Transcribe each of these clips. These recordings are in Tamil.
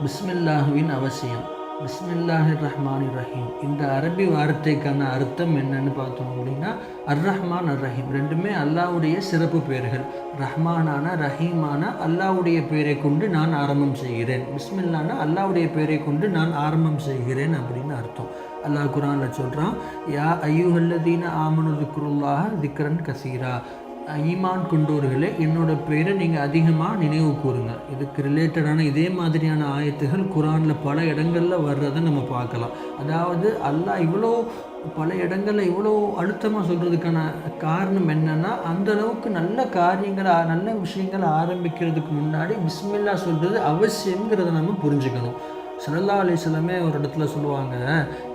பிஸ்மில்லாஹுவின் அவசியம். பிஸ்மில்லாஹிர் ரஹ்மானிர் ரஹீம் இந்த அரபி வார்த்தைக்கான அர்த்தம் என்னன்னு பார்த்தோம் அப்படின்னா அர்-ரஹ்மான் அர்-ரஹீம் ரெண்டுமே அல்லாஹ்வுடைய சிறப்பு பெயர்கள். ரஹ்மானான ரஹீமான அல்லாஹ்வுடைய பெயரை கொண்டு நான் ஆரம்பம் செய்கிறேன். பிஸ்மில்லானா அல்லாஹ்வுடைய பெயரை கொண்டு நான் ஆரம்பம் செய்கிறேன் அப்படின்னு அர்த்தம். அல்லாஹ் குர்ஆனில் சொல்கிறான், யா அய்யுஹல்லதீன ஆமனு ذிக்ருல்லாஹ ذிக்ரன் கசீரா, ஈமான் கொண்டோர்களே என்னோட பேரை நீங்கள் அதிகமாக நினைவு கூறுங்க. இதுக்கு ரிலேட்டடான இதே மாதிரியான ஆயத்துகள் குர்ஆனில் பல இடங்களில் வர்றதை நம்ம பார்க்கலாம். அதாவது அல்லாஹ் இவ்வளோ பல இடங்களில் இவ்வளோ அழுத்தமாக சொல்கிறதுக்கான காரணம் என்னென்னா, அந்தளவுக்கு நல்ல காரியங்களை நல்ல விஷயங்களை ஆரம்பிக்கிறதுக்கு முன்னாடி பிஸ்மில்லா சொல்கிறது அவசியங்கிறத நம்ம புரிஞ்சுக்கணும். ஸல்லல்லாஹு அலைஹி வஸல்லம் ஒரு இடத்துல சொல்லுவாங்க,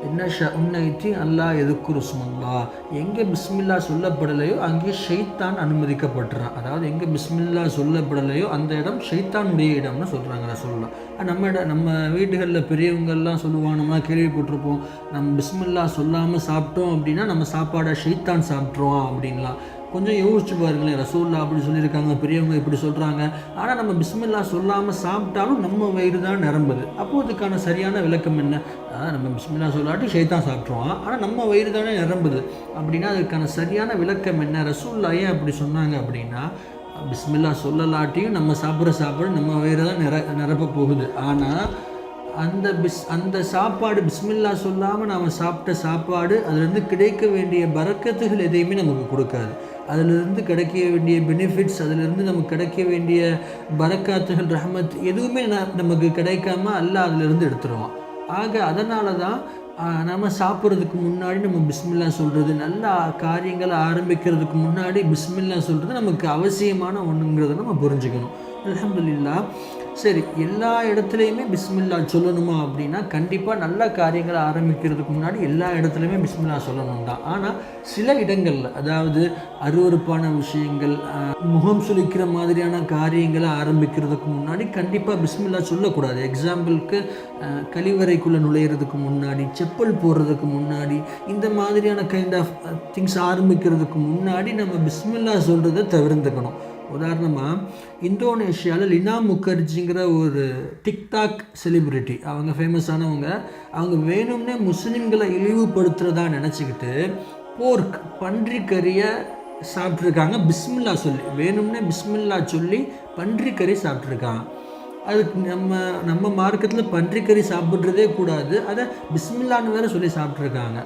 என்ன உன்னைத்தி அல்லாஹ் எதுக்குரு சுமல்லா, எங்கே பிஸ்மில்லா சொல்லப்படலையோ அங்கே ஷைத்தான் அனுமதிக்கப்பட்டுறான். அதாவது எங்கே பிஸ்மில்லா சொல்லப்படலையோ அந்த இடம் ஷைத்தானுடைய இடம்னு சொல்கிறாங்க ரசூலுல்லாஹ். நம்ம வீடுகளில் பெரியவங்கள்லாம் சொல்லுவாங்க, நம்ம கேள்விப்பட்டிருப்போம், நம்ம பிஸ்மில்லா சொல்லாமல் சாப்பிட்டோம் அப்படின்னா நம்ம சாப்பாடை ஷைத்தான் சாப்பிட்ருவான் அப்படின்லாம். கொஞ்சம் யோசிச்சு பாருங்களேன், ரசூலுல்லாஹ் அப்படி சொல்லியிருக்காங்க, பெரியவங்க இப்படி சொல்கிறாங்க. ஆனால் நம்ம பிஸ்மில்லா சொல்லாமல் சாப்பிட்டாலும் நம்ம வயிறு தான் நிரம்புது. அப்போது அதுக்கான சரியான விளக்கம் என்ன? நம்ம பிஸ்மில்லா சொல்லாட்டி ஷைத்தான் சாப்பிட்ருவான், ஆனால் நம்ம வயிறு தானே நிரம்புது. அப்படின்னா அதுக்கான சரியான விளக்கம் என்ன? ரசூலுல்லாஹ் ஏன் அப்படி சொன்னாங்க அப்படின்னா, பிஸ்மில்லா சொல்லலாட்டியும் நம்ம சாப்பிட்ற சாப்பாடு நம்ம வயிறு தான் நிரப்ப போகுது. ஆனால் அந்த சாப்பாடு பிஸ்மில்லா சொல்லாமல் நாம் சாப்பிட்ட சாப்பாடு அதிலிருந்து கிடைக்க வேண்டிய பரக்கத்துகள் எதையுமே நமக்கு கொடுக்காது. அதிலிருந்து கிடைக்க வேண்டிய பெனிஃபிட்ஸ், அதிலிருந்து நமக்கு கிடைக்க வேண்டிய பரக்காத்துகள், ரஹமத் எதுவுமே நமக்கு கிடைக்காம அல்லாஹ் அதிலிருந்து எடுத்துருவான். ஆக அதனால தான் நம்ம சாப்பிட்றதுக்கு முன்னாடி நம்ம பிஸ்மில்லா சொல்கிறது, நல்ல காரியங்களை ஆரம்பிக்கிறதுக்கு முன்னாடி பிஸ்மில்லா சொல்கிறது நமக்கு அவசியமான ஒன்றுங்கிறத நம்ம புரிஞ்சுக்கணும். அல்ஹம்துலில்லாஹ். சரி, எல்லா இடத்துலையுமே பிஸ்மில்லா சொல்லணுமா அப்படின்னா கண்டிப்பாக நல்ல காரியங்களை ஆரம்பிக்கிறதுக்கு முன்னாடி எல்லா இடத்துலையுமே பிஸ்மில்லா சொல்லணும் தான். ஆனால் சில இடங்களில், அதாவது அருவருப்பான விஷயங்கள், முகம் சுளிக்கிற மாதிரியான காரியங்களை ஆரம்பிக்கிறதுக்கு முன்னாடி கண்டிப்பாக பிஸ்மில்லா சொல்லக்கூடாது. எக்ஸாம்பிளுக்கு கழிவறைக்குள்ளே நுழையிறதுக்கு முன்னாடி, செப்பல் போடுறதுக்கு முன்னாடி, இந்த மாதிரியான கைண்ட் ஆஃப் திங்ஸ் ஆரம்பிக்கிறதுக்கு முன்னாடி நம்ம பிஸ்மில்லா சொல்கிறத தவிர்த்துக்கணும். உதாரணமாக இந்தோனேஷியாவில் லினா முகர்ஜிங்கிற ஒரு டிக்டாக் செலிப்ரிட்டி, அவங்க ஃபேமஸானவங்க, அவங்க வேணும்னே முஸ்லீம்களை இழிவுபடுத்துகிறதா நினச்சிக்கிட்டு பன்றிக்கறியை சாப்பிட்ருக்காங்க. பிஸ்மில்லா சொல்லி, வேணும்னே பிஸ்மில்லா சொல்லி பன்றிக்கறி சாப்பிட்ருக்காங்க. அதுக்கு நம்ம மார்க்கத்தில் பன்றிக்கறி சாப்பிட்றதே கூடாது, அதை பிஸ்மில்லான்னு வேறு சொல்லி சாப்பிட்ருக்காங்க.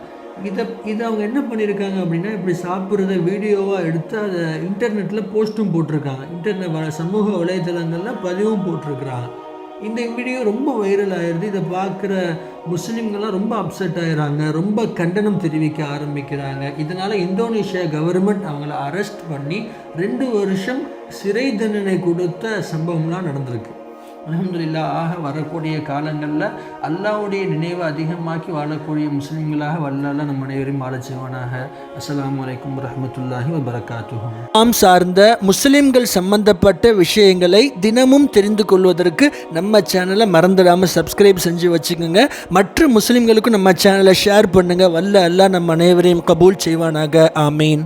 இதை அவங்க என்ன பண்ணியிருக்காங்க அப்படின்னா, இப்படி சாப்பிட்றத வீடியோவாக எடுத்து அதை இன்டர்நெட்டில் போஸ்ட்டும் போட்டிருக்காங்க, சமூக வலைதளங்களில் பதிவும் போட்டிருக்கிறாங்க. இந்த வீடியோ ரொம்ப வைரல் ஆகிடுது. இதை பார்க்குற முஸ்லீம்கள்லாம் ரொம்ப அப்செட் ஆகிடுறாங்க, ரொம்ப கண்டனம் தெரிவிக்க ஆரம்பிக்கிறாங்க. இதனால் இந்தோனேஷியா கவர்மெண்ட் அவங்கள அரெஸ்ட் பண்ணி 2 வருஷம் சிறை தண்டனை கொடுத்த சம்பவம்லாம் நடந்திருக்கு. அல்ஹம்துலில்லாஹ். ஆக வரக்கூடிய காலங்களில் அல்லாஹ்வுடைய நினைவை அதிகமாக்கி வாழக்கூடிய முஸ்லீம்களாக வல்லாஹ் நம்ம அனைவரையும் வாழச் செய்வானாக. அஸ்ஸலாமு அலைக்கும் வரஹ்மத்துல்லாஹி வபரகாத்துஹு. சார்ந்த முஸ்லீம்கள் சம்பந்தப்பட்ட விஷயங்களை தினமும் தெரிந்து கொள்வதற்கு நம்ம சேனலை மறந்துடாமல் சப்ஸ்கிரைப் செஞ்சு வச்சுக்கோங்க. மற்ற முஸ்லீம்களுக்கும் நம்ம சேனலை ஷேர் பண்ணுங்கள். வல்ல அல்லாஹ் நம்ம அனைவரையும் கபூல் செய்வானாக. ஆமீன்.